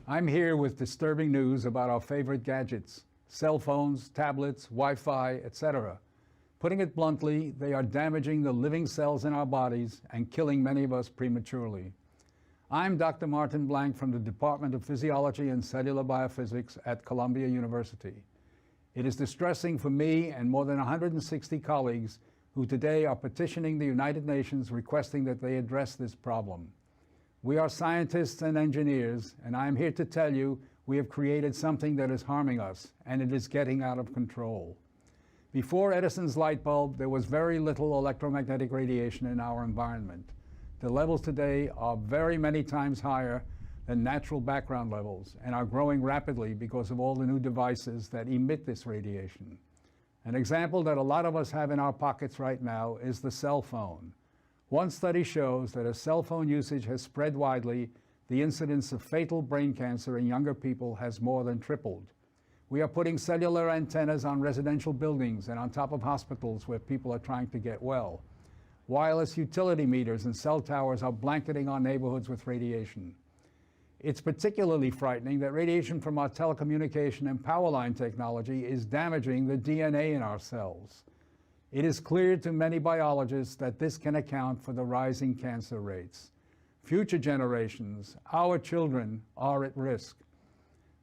I'm here with disturbing news about our favorite gadgets, cell phones, tablets, Wi-Fi, etc. Putting it bluntly, they are damaging the living cells in our bodies and killing many of us prematurely. I'm Dr. Martin Blank from the Department of Physiology and Cellular Biophysics at Columbia University. It is distressing for me and more than 160 colleagues who today are petitioning the United Nations requesting that they address this problem. We are scientists and engineers, and I am here to tell you we have created something that is harming us, and it is getting out of control. Before Edison's light bulb, there was very little electromagnetic radiation in our environment. The levels today are very many times higher than natural background levels and are growing rapidly because of all the new devices that emit this radiation. An example that a lot of us have in our pockets right now is the cell phone. One study shows that as cell phone usage has spread widely, the incidence of fatal brain cancer in younger people has more than tripled. We are putting cellular antennas on residential buildings and on top of hospitals where people are trying to get well. Wireless utility meters and cell towers are blanketing our neighborhoods with radiation. It's particularly frightening that radiation from our telecommunication and power line technology is damaging the DNA in our cells. It is clear to many biologists that this can account for the rising cancer rates. Future generations, our children, are at risk.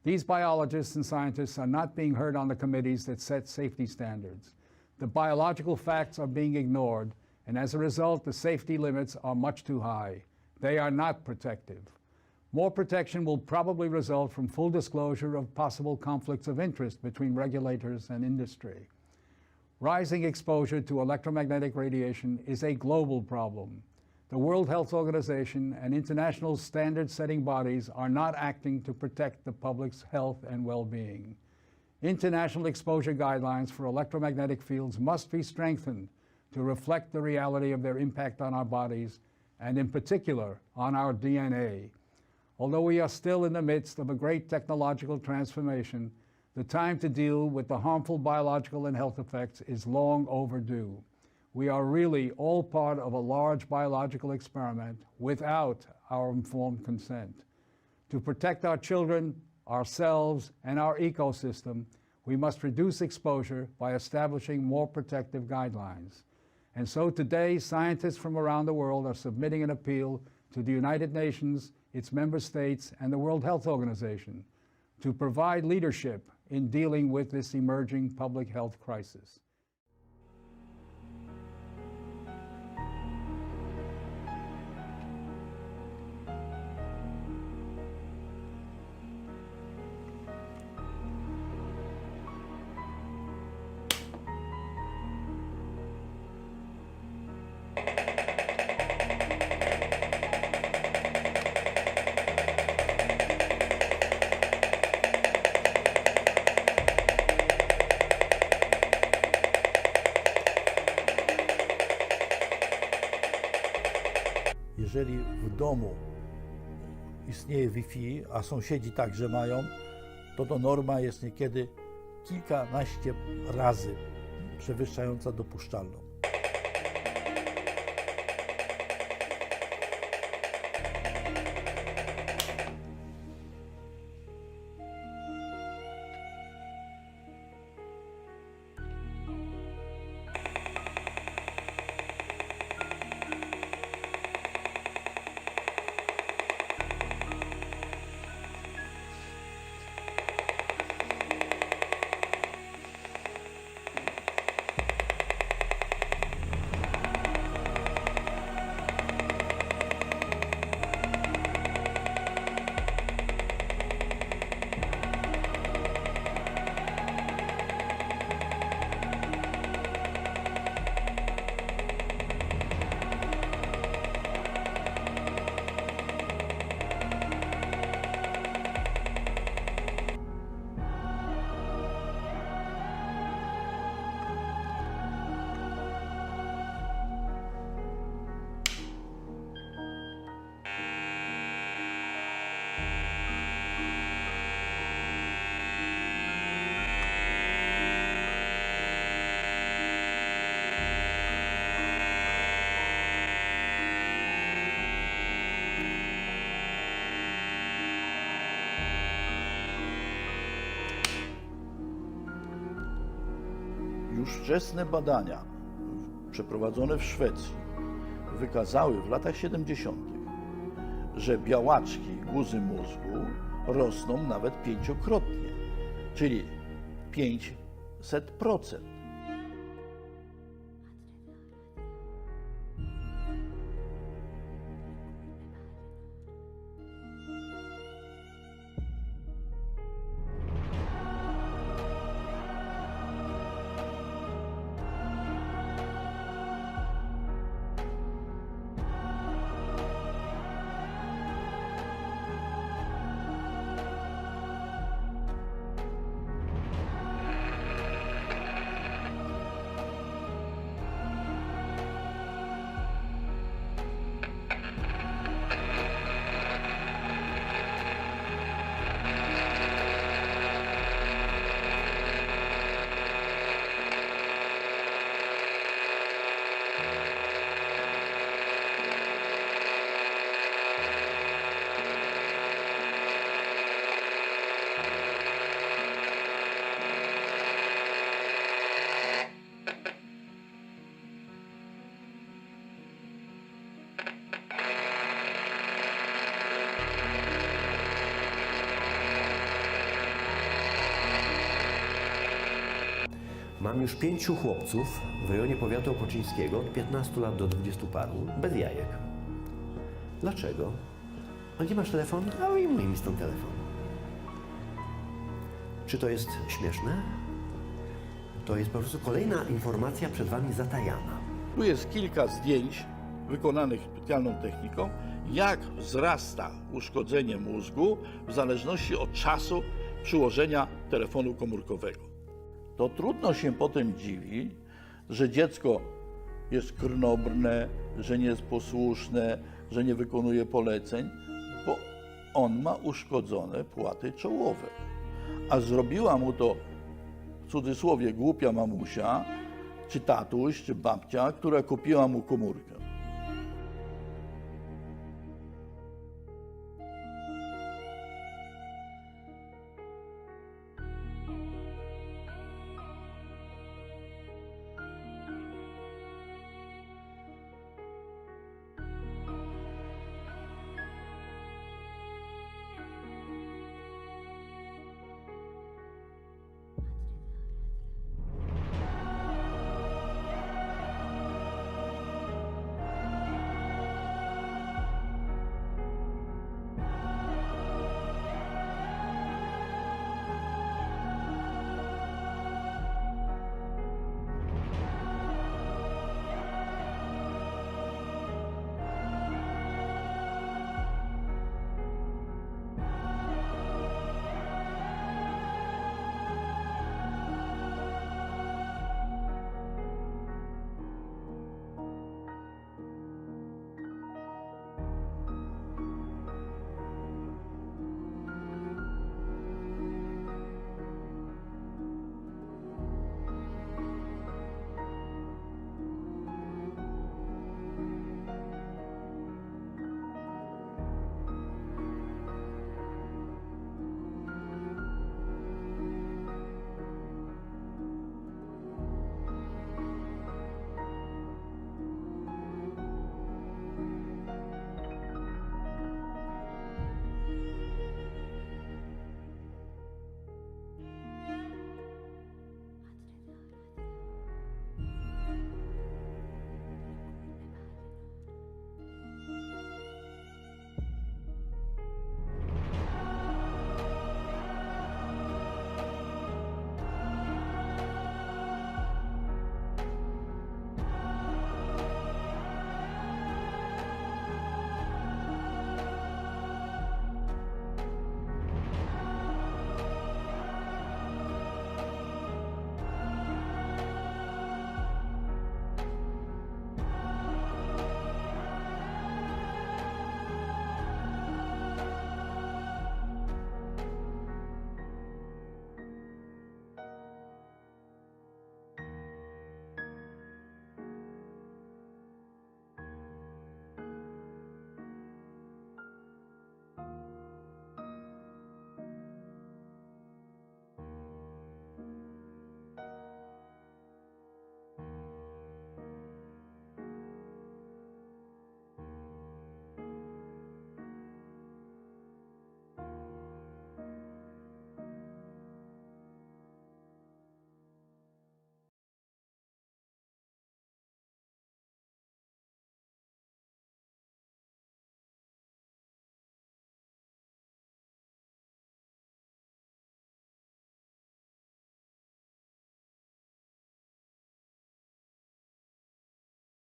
These biologists and scientists are not being heard on the committees that set safety standards. The biological facts are being ignored, and as a result, the safety limits are much too high. They are not protective. More protection will probably result from full disclosure of possible conflicts of interest between regulators and industry. Rising exposure to electromagnetic radiation is a global problem. The World Health Organization and international standard-setting bodies are not acting to protect the public's health and well-being. International exposure guidelines for electromagnetic fields must be strengthened to reflect the reality of their impact on our bodies, and in particular, on our DNA. Although we are still in the midst of a great technological transformation, the time to deal with the harmful biological and health effects is long overdue. We are really all part of a large biological experiment without our informed consent. To protect our children, ourselves, and our ecosystem, we must reduce exposure by establishing more protective guidelines. And so today, scientists from around the world are submitting an appeal to the United Nations, its member states, and the World Health Organization to provide leadership in dealing with this emerging public health crisis. Jeżeli w domu istnieje Wi-Fi, a sąsiedzi także mają, to norma jest niekiedy kilkanaście razy przewyższająca dopuszczalną. nowoczesne badania przeprowadzone w Szwecji wykazały w latach 70., że białaczki guzy mózgu rosną nawet 5-krotnie, czyli 500%. Mam już 5 chłopców w rejonie powiatu opoczyńskiego od 15 lat do 20 paru, bez jajek. Dlaczego? A gdzie masz telefon? A ujmuj mi stąd telefon. Czy to jest śmieszne? To jest po prostu kolejna informacja przed wami zatajana. Tu jest kilka zdjęć wykonanych specjalną techniką, jak wzrasta uszkodzenie mózgu w zależności od czasu przyłożenia telefonu komórkowego. To trudno się potem dziwić, że dziecko jest krnąbrne, że nie jest posłuszne, że nie wykonuje poleceń, bo on ma uszkodzone płaty czołowe. A zrobiła mu to, w cudzysłowie, głupia mamusia, czy tatuś, czy babcia, która kupiła mu komórkę.